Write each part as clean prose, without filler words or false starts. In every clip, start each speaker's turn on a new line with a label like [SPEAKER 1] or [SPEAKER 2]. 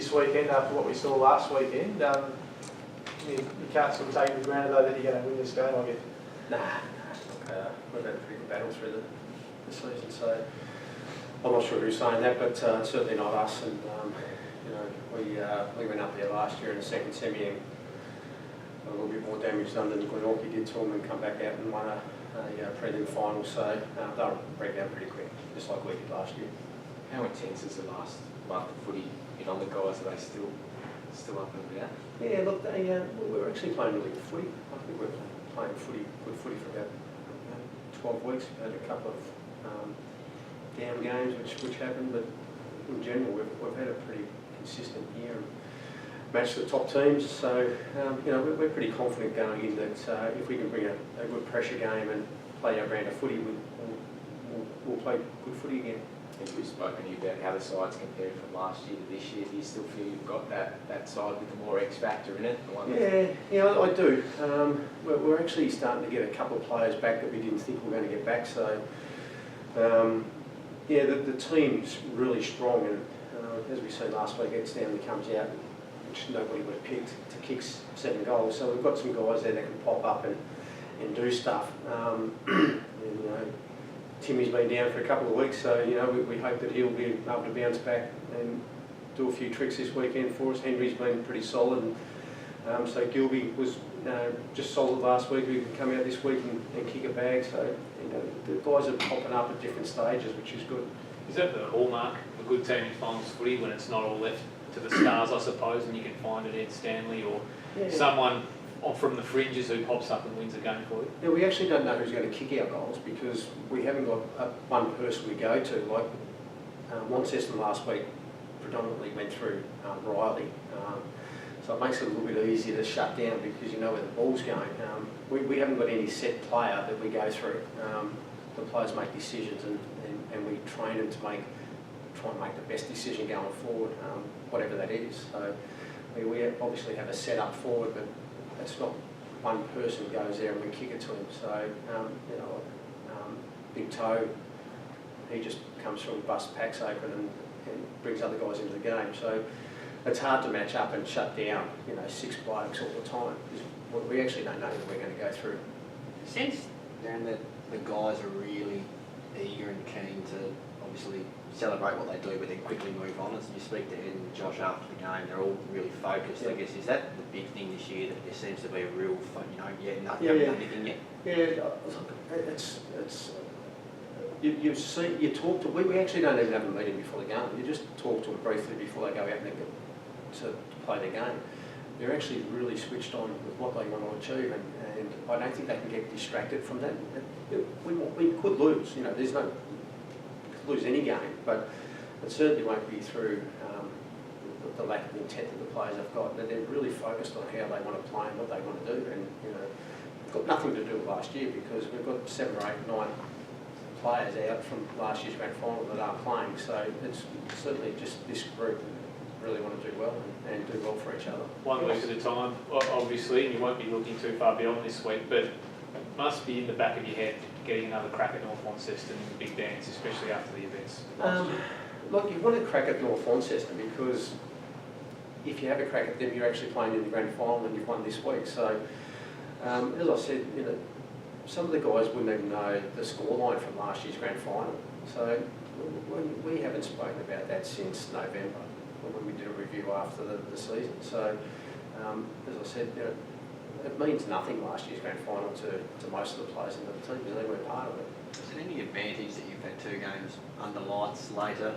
[SPEAKER 1] this weekend after what we saw last weekend. You can't sort of take it for granted though that you're going to win this game, I guess.
[SPEAKER 2] Nah. We've had a pretty good battle through the season, so I'm not sure who's saying that, but certainly not us. And we went up there last year in the second semi and a little bit more damage done than Glenorchy did to them, and come back out and won a prelim final. So they'll break down pretty quick, just like we did last year.
[SPEAKER 3] How intense is the last month of footy? On the guys, are they still up and about?
[SPEAKER 2] Yeah, look, we were actually playing really good footy. I think we were playing good footy for about 12 weeks. We had a couple of down games which happened, but in general we've had a pretty consistent year and matched the top teams. So we're pretty confident going in that if we can bring a good pressure game and play our brand of footy, we'll play good footy again.
[SPEAKER 3] I think we've spoken to you about how the sides compared from last year to this year. Do you still feel you've got that side with the more X factor in it?
[SPEAKER 2] Yeah, I do. We're actually starting to get a couple of players back that we didn't think we were going to get back. So, the team's really strong, and as we seen last week, Ed Stanley comes out, which nobody would have picked, to kick 7 goals. So we've got some guys there that can pop up and do stuff. Timmy's been down for a couple of weeks, so we hope that he'll be able to bounce back and do a few tricks this weekend for us. Henry's been pretty solid, and so Gilby was just solid last week. He can come out this week and kick a bag. So the guys are popping up at different stages, which is good.
[SPEAKER 4] Is that the hallmark of a good team in finals footy, when it's not all left to the stars, I suppose, and you can find it Ed Stanley or someone from the fringes who pops up and wins a game for you?
[SPEAKER 2] Yeah, we actually don't know who's going to kick our goals because we haven't got one person we go to. Like Launceston last week predominantly went through Riley, so it makes it a little bit easier to shut down because you know where the ball's going. We haven't got any set player that we go through. The players make decisions and we train them to try and make the best decision going forward, whatever that is. So we obviously have a set-up forward, but it's not one person goes there and we kick it to him. So, Big Toe, he just comes from bust packs open and brings other guys into the game. So it's hard to match up and shut down, 6 blokes all the time. We actually don't know who we're going to go through.
[SPEAKER 5] Sense, Darren, that the guys are really eager and keen to obviously celebrate what they do, but then quickly move on. As you speak to Ed and Josh after the game, they're all really focused. I guess, is that the big thing this year, that there seems to be a real, nothing yet?
[SPEAKER 2] Yeah, you talk to. We actually don't even have a meeting before the game. You just talk to them briefly before they go out and to play the game. They're actually really switched on with what they want to achieve, and I don't think they can get distracted from that. We could lose. There's no. Lose any game, but it certainly won't be through the lack of intent that the players have got. They're really focused on how they want to play and what they want to do, and it's got nothing to do with last year because we've got 7 or 8, 9 players out from last year's grand final that aren't playing. So it's certainly just this group really want to do well and do well for each other.
[SPEAKER 4] 1 week at a time, obviously, and you won't be looking too far beyond this week, but it must be in the back of your head getting another crack at North Launceston in the big dance, especially after the events.
[SPEAKER 2] Look, you want to crack at North Launceston because if you have a crack at them, you're actually playing in the grand final and you've won this week. So, as I said, some of the guys wouldn't even know the scoreline from last year's grand final. So we haven't spoken about that since November when we did a review after the season. So, as I said, it means nothing last year's grand final to most of the players in the team because they weren't part of it.
[SPEAKER 5] Is there any advantage that you've had 2 games under lights later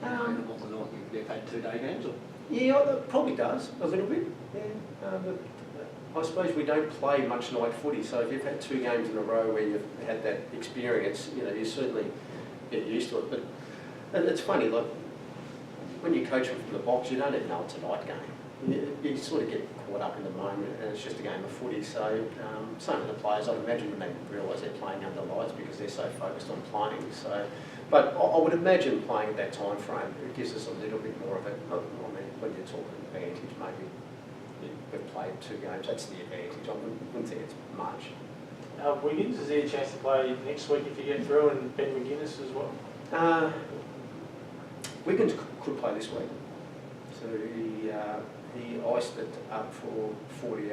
[SPEAKER 5] than what the North you've had 2-day games? Or?
[SPEAKER 2] Yeah, it probably does a little bit. Yeah, but I suppose we don't play much night footy, so if you've had 2 games in a row where you've had that experience, you certainly get used to it. But it's funny, like when you coach them from the box, you don't even know it's a night game. You sort of get caught up in the moment and it's just a game of footy. So some of the players, I'd imagine, when they realise they're playing under lights because they're so focused on playing. So, but I would imagine playing at that time frame, it gives us a little bit more of it. I mean, when you're talking advantage, maybe we've played 2 games, that's the advantage. I wouldn't think it's much.
[SPEAKER 1] Wiggins, is there a chance to play next week if you get through, and Ben McGuinness as well?
[SPEAKER 2] Wiggins could play this week. So he iced it up for 48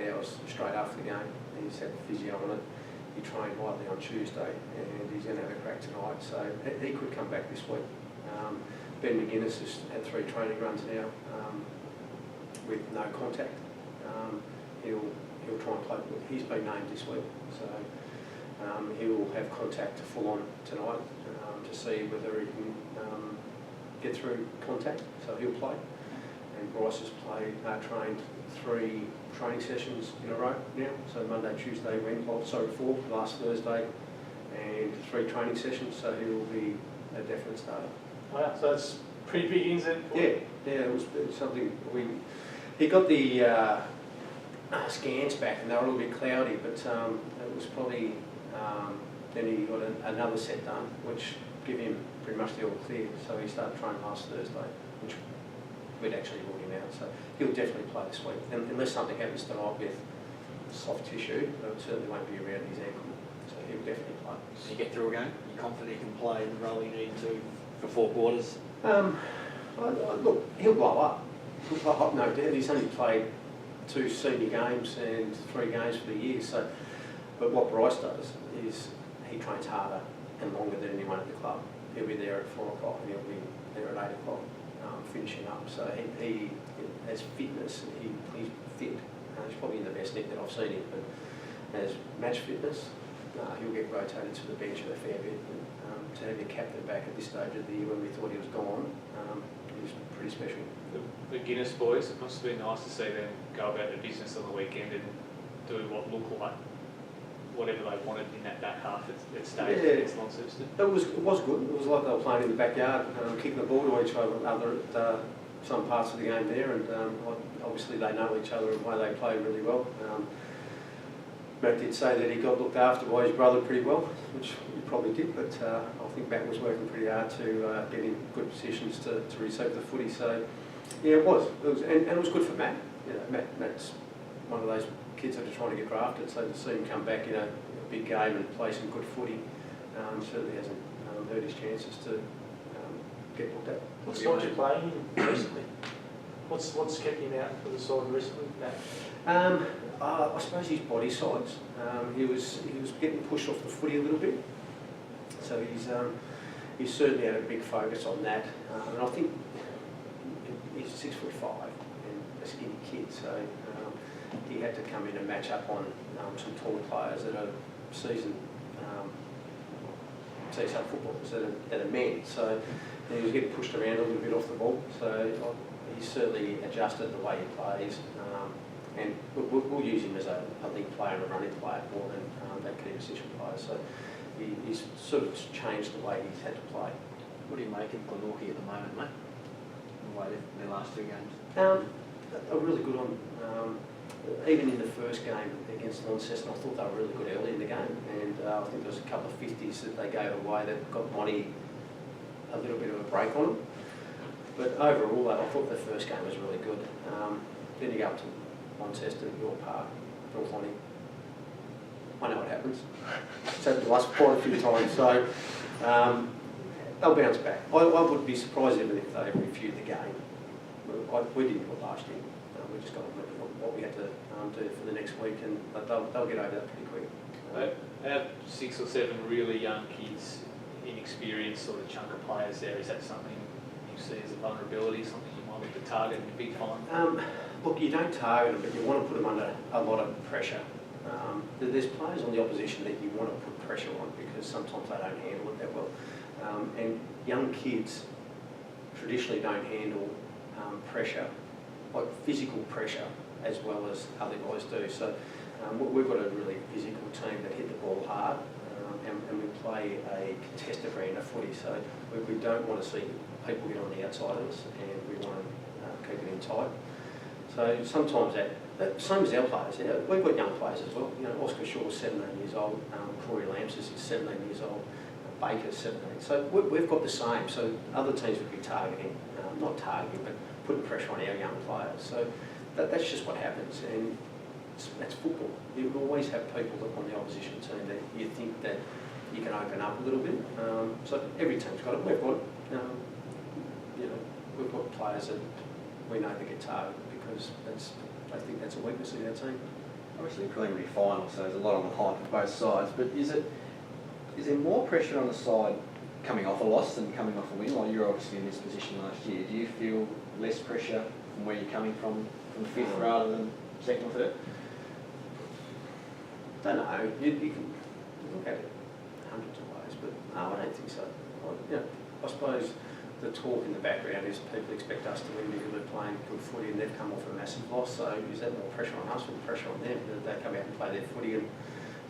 [SPEAKER 2] hours straight after the game. He's had physio on it. He trained lightly on Tuesday, and he's going to have a crack tonight. So he could come back this week. Ben McGuinness has had 3 training runs now with no contact. He'll try and play. He's been named this week, so he will have contact full on tonight to see whether he can get through contact. So he'll play. And Bryce has trained 3 training sessions in a row now. So Monday, Tuesday, Wednesday, 4 last Thursday, and 3 training sessions. So he will be a definite starter.
[SPEAKER 1] Wow, so that's pretty big ins then?
[SPEAKER 2] Yeah, it was something he got the scans back and they were a little bit cloudy, but it was probably, then he got another set done, which gave him pretty much the all clear. So he started training last Thursday, which we'd actually ruled him out. So he'll definitely play this week, and unless something happens tonight with soft tissue, it certainly won't be around his ankle. So he'll definitely play.
[SPEAKER 5] So you get through a game, you're confident he can play the role you need to for 4 quarters?
[SPEAKER 2] Look, he'll blow up. He'll blow up, no doubt. He's only played 2 senior games and 3 games for the year. So, but what Bryce does is he trains harder and longer than anyone at the club. He'll be there at 4 o'clock and he'll be there at 8 o'clock, finishing up. So he has fitness. He's fit. He's probably in the best nick that I've seen him. But as match fitness, he'll get rotated to the bench a fair bit. To have your captain back at this stage of the year when we thought he was gone is pretty special.
[SPEAKER 4] The Guinness boys, it must have been nice to see them go about their business on the weekend and do what looked like whatever they wanted in that back half at stage against Launceston.
[SPEAKER 2] It was good. It was like they were playing in the backyard, kicking the ball to each other at some parts of the game there, and obviously they know each other and the way they play really well. Matt did say that he got looked after by his brother pretty well, which he probably did, but I think Matt was working pretty hard to get in good positions to receive the footy. So, yeah, it was and it was good for Matt. You know, Matt's one of those kids that are trying to get drafted, so to see him come back in a big game and play some good footy certainly hasn't hurt his chances to get looked at.
[SPEAKER 1] What's got you playing recently? What's kept him out for the side recently, Matt?
[SPEAKER 2] I suppose his body size. He was getting pushed off the footy a little bit, so he's certainly had a big focus on that. And I think he's 6'5" and a skinny kid, so he had to come in and match up on some taller players that are seasoned TSL footballers that are men. So he was getting pushed around a little bit off the ball. So he's certainly adjusted the way he plays. And we'll use him as a link player and a running player more than that key position player. So he's sort of changed the way he's had to play.
[SPEAKER 5] What do you make of Glenorchy at the moment, mate? The way their last 2 games?
[SPEAKER 2] They're really good on, even in the first game against Launceston, I thought they were really good early in the game. And I think there was a couple of 50s that they gave away that got Monty a little bit of a break on them. But overall, I thought the first game was really good. Then you go up to Launceston, York Park, North Lonnie. I know what happens. It's happened to us quite a few times, so they'll bounce back. I would be surprised even if they reviewed the game. We didn't do it last year. We just got to look at what we had to do for the next week, and they'll get over that pretty quick.
[SPEAKER 4] They have 6 or 7 really young kids, inexperienced sort of chunk of players there. Is that something you see as a vulnerability, something you might look to target in a big time?
[SPEAKER 2] Look, you don't target them, but you want to put them under a lot of pressure. There's players on the opposition that you want to put pressure on because sometimes they don't handle it that well. And young kids traditionally don't handle pressure, like physical pressure, as well as other guys do. So we've got a really physical team that hit the ball hard, and we play a contested brand of footy. So we don't want to see people get on the outside of us, and we want to keep it in tight. So sometimes that same as our players, we've got young players as well. You know, Oscar Shaw's 17 years old, Corey Lamps is 17 years old, Baker's 17. So we've got the same. So other teams would be targeting, not targeting, but putting pressure on our young players. So that's just what happens, and that's football. You will always have people on the opposition team that you think that you can open up a little bit. So every team's got it. We've got, we've got players that we know they get targeted because I think that's a weakness in our team.
[SPEAKER 5] Obviously, preliminary final, so there's a lot on the line for both sides. But is there more pressure on the side coming off a loss than coming off a win? Like you're obviously in this position last year. Do you feel less pressure from where you're coming from fifth rather than second or third?
[SPEAKER 2] I don't know. You can look at it hundreds of ways, but no, I don't think so. I suppose the talk in the background is people expect us to win because we're playing good footy and they've come off a massive loss. So is that more pressure on us or pressure on them? That they come out and play their footy? And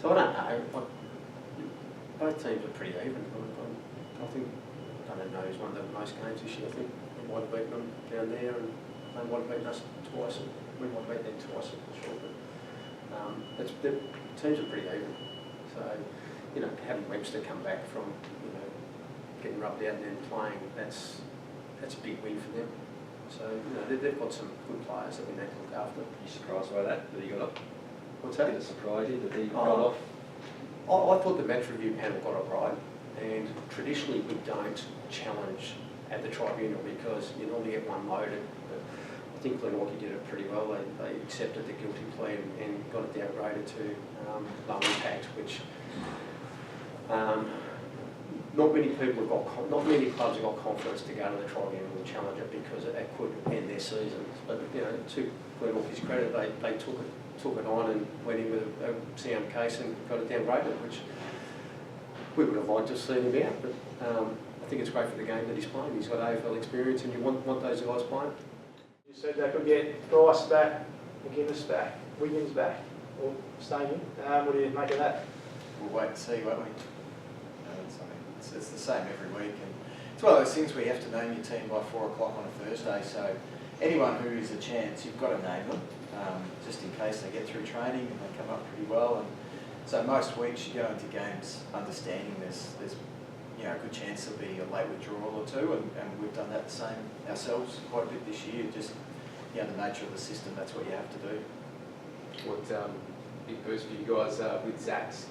[SPEAKER 2] so I don't know. Both teams are pretty even. I think, I don't know who's won the most games this year. I think we might have beaten them down there and they might have beaten us twice and we might have beaten them twice, I'm not sure. But the teams are pretty even. So, having Webster come back from, getting rubbed out and then playing, that's a big win for them. So, they've got some good players that we need to look after.
[SPEAKER 5] Are you surprised by that he got up?
[SPEAKER 2] What's that?
[SPEAKER 5] Did it surprise you that he got off?
[SPEAKER 2] I thought the match review panel got it right, and traditionally we don't challenge at the tribunal because you normally get one loaded, but I think Glenorchy did it pretty well. They accepted the guilty plea and got it downgraded to low impact, which not many clubs have got confidence to go to the tribunal and challenge it because it could end their seasons. But to Glenorchy's credit, they took it on and went in with a sound case and got it downgraded, which we would have liked to have seen him out. But I think it's great for the game that he's playing. He's got AFL experience, and you want those guys playing.
[SPEAKER 1] You said they could get Bryce back, McGuinness back, Wiggins back, or staying in. What do you make of that?
[SPEAKER 6] We'll wait and see, won't we? It's the same every week, and it's one of those things where you have to name your team by 4 o'clock on a Thursday. So anyone who is a chance, you've got to name them, just in case they get through training and they come up pretty well. And so most weeks you go into games understanding there's a good chance there'll be a late withdrawal or two, and we've done that the same ourselves quite a bit this year. Just the nature of the system, that's what you have to do.
[SPEAKER 3] What big boost for you guys with Zach's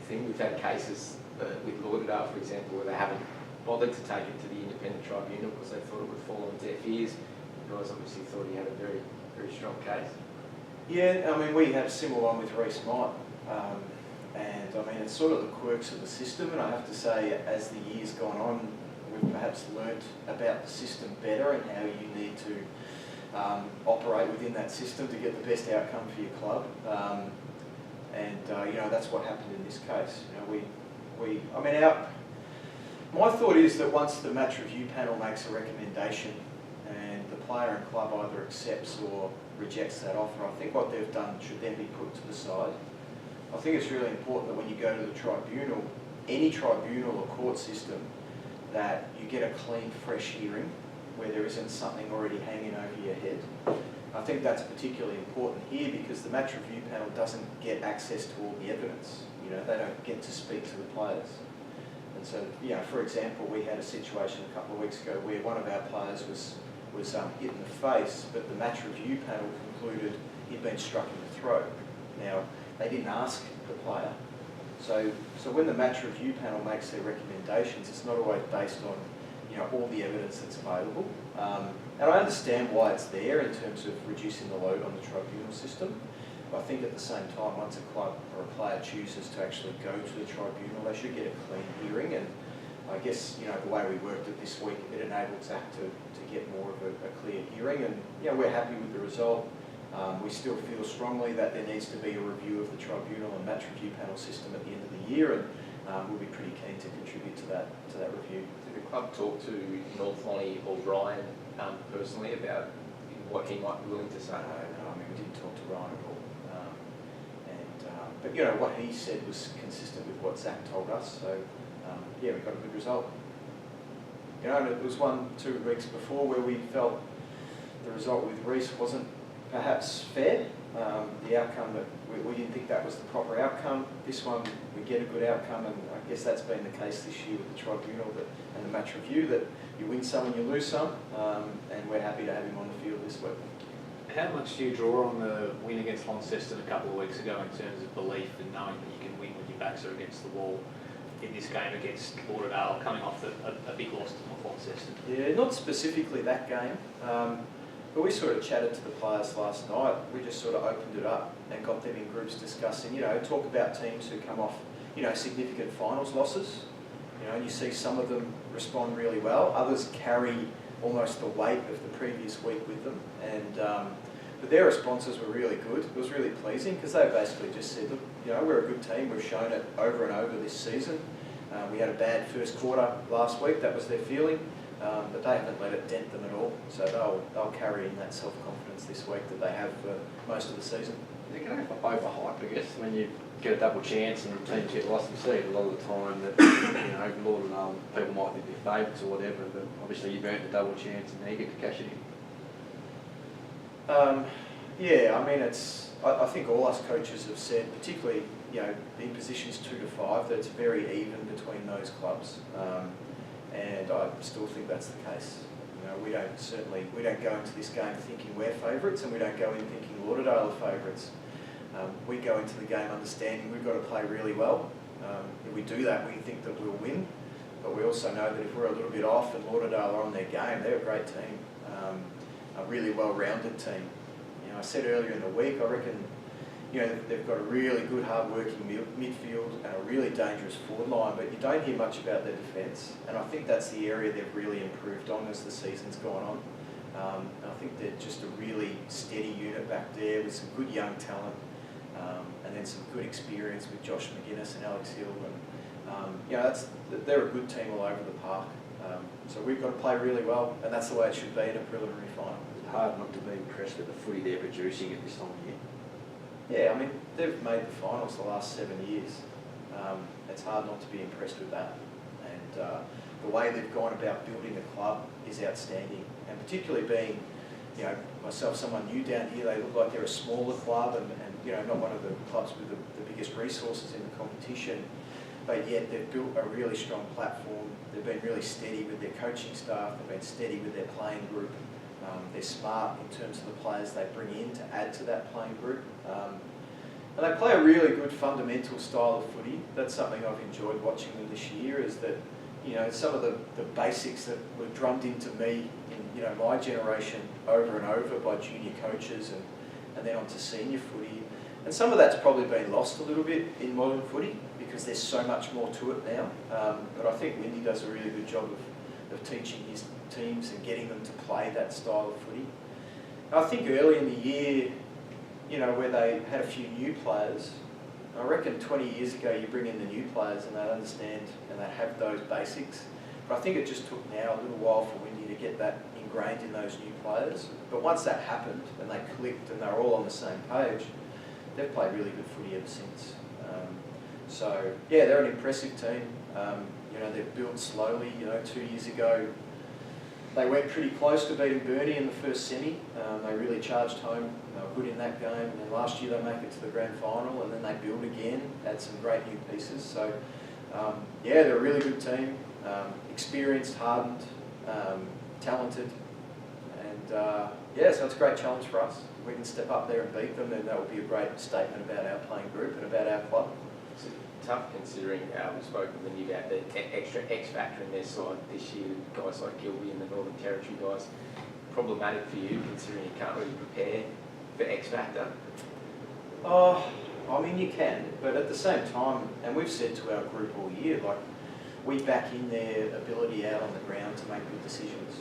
[SPEAKER 3] thing? We've had cases with Lauderdale, for example, where they haven't bothered to take it to the independent tribunal because they thought it would fall on deaf ears. You guys obviously thought he had a very, very strong case.
[SPEAKER 6] Yeah, we had a similar one with Reece Mott, and it's sort of the quirks of the system, and I have to say, as the year's gone on, we've perhaps learnt about the system better and how you need to operate within that system to get the best outcome for your club. That's what happened in this case. My thought is that once the match review panel makes a recommendation and the player and club either accepts or rejects that offer, I think what they've done should then be put to the side. I think it's really important that when you go to the tribunal, any tribunal or court system, that you get a clean, fresh hearing where there isn't something already hanging over your head. I think that's particularly important here because the match review panel doesn't get access to all the evidence. They don't get to speak to the players. And so, for example, we had a situation a couple of weeks ago where one of our players was hit in the face, but the match review panel concluded he'd been struck in the throat. Now, they didn't ask the player. So when the match review panel makes their recommendations, it's not always based on all the evidence that's available. And I understand why it's there in terms of reducing the load on the tribunal system. But I think at the same time, once a club or a player chooses to actually go to the tribunal, they should get a clean hearing. And I guess, the way we worked it this week, it enabled Zach to get more of a clear hearing. And, we're happy with the result. We still feel strongly that there needs to be a review of the tribunal and match review panel system at the end of the year, and we'll be pretty keen to contribute to that review.
[SPEAKER 3] Did the club talk to North Lonnie or Ryan personally about what he might be willing to say?
[SPEAKER 6] No, we didn't talk to Ryan at all. But what he said was consistent with what Zach told us, so we got a good result. And it was 1-2 weeks before where we felt the result with Reece wasn't perhaps fair. The outcome that we didn't think that was the proper outcome. This one we get a good outcome, and I guess that's been the case this year with the tribunal and the match review, that you win some and you lose some, and we're happy to have him on the field this week.
[SPEAKER 4] How much do you draw on the win against Launceston a couple of weeks ago in terms of belief and knowing that you can win when your backs are against the wall in this game against Lauderdale, coming off a big loss to Launceston?
[SPEAKER 6] Yeah, not specifically that game. But we sort of chatted to the players last night. We just sort of opened it up and got them in groups discussing, talk about teams who come off, significant finals losses. And you see some of them respond really well. Others carry almost the weight of the previous week with them. But their responses were really good. It was really pleasing because they basically just said, look, we're a good team. We've shown it over and over this season. We had a bad first quarter last week. That was their feeling. But they haven't let it dent them at all. So they'll carry in that self-confidence this week that they have for most of the season.
[SPEAKER 5] They're going to overhype, I guess, when you get a double chance and teams get lost. You see it a lot of the time that, Lauderdale, people might think they're favourites or whatever, but obviously you've earned a double chance and now you get to cash it in.
[SPEAKER 6] Yeah, I mean, I think all us coaches have said, particularly, in positions 2 to 5, that it's very even between those clubs. And I still think that's the case. We don't go into this game thinking we're favourites, and we don't go in thinking Lauderdale are favourites. We go into the game understanding we've got to play really well. If we do that, we think that we'll win. But we also know that if we're a little bit off and Lauderdale are on their game, they're a great team, a really well-rounded team. I said earlier in the week, I reckon they've got a really good, hard-working midfield and a really dangerous forward line, but you don't hear much about their defence, and I think that's the area they've really improved on as the season's gone on. I think they're just a really steady unit back there with some good young talent, and then some good experience with Josh McGuinness and Alex Hill, and they're a good team all over the park. So we've got to play really well, and that's the way it should be in a preliminary final.
[SPEAKER 5] It's hard not to be impressed with the footy they're producing at this time of year.
[SPEAKER 6] Yeah, I mean, they've made the finals the last 7 years. It's hard not to be impressed with that. And the way they've gone about building the club is outstanding. And particularly being, myself, someone new down here, they look like they're a smaller club and not one of the clubs with the biggest resources in the competition. But yet they've built a really strong platform. They've been really steady with their coaching staff. They've been steady with their playing group. They're smart in terms of the players they bring in to add to that playing group. And they play a really good fundamental style of footy. That's something I've enjoyed watching them this year, is that, some of the basics that were drummed into me in, my generation over and over by junior coaches and then onto senior footy. And some of that's probably been lost a little bit in modern footy because there's so much more to it now. But I think Windy does a really good job of teaching his teams and getting them to play that style of footy. I think early in the year, where they had a few new players, I reckon 20 years ago you bring in the new players and they understand and they have those basics. But I think it just took now a little while for Windy to get that ingrained in those new players. But once that happened and they clicked and they're all on the same page, they've played really good footy ever since. So yeah, they're an impressive team. They've built slowly. 2 years ago, they went pretty close to beating Burnie in the first semi. They really charged home. They were good in that game. And then last year they make it to the grand final, and then they build again, add some great new pieces. So yeah, they're a really good team. Experienced, hardened, talented, and yeah, so it's a great challenge for us. If we can step up there and beat them, then that would be a great statement about our playing group and about our club.
[SPEAKER 3] It's tough considering we spoke with Windy about the extra X factor in their side this year, guys like Gilby and the Northern Territory guys. Problematic for you considering you can't really prepare for X factor?
[SPEAKER 6] I mean, you can, but at the same time, and we've said to our group all year, like, we back in their ability out on the ground to make good decisions.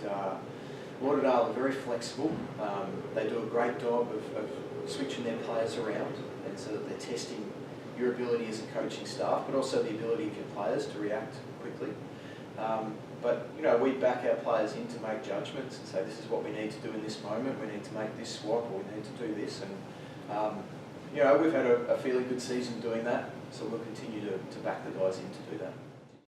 [SPEAKER 6] And Lauderdale are very flexible. They do a great job of switching their players around, and so that they're testing your ability as a coaching staff, but also the ability of your players to react quickly. But we back our players in to make judgments and say, this is what we need to do in this moment. We need to make this swap, or we need to do this. And we've had a fairly good season doing that, so we'll continue to back the guys in to do that.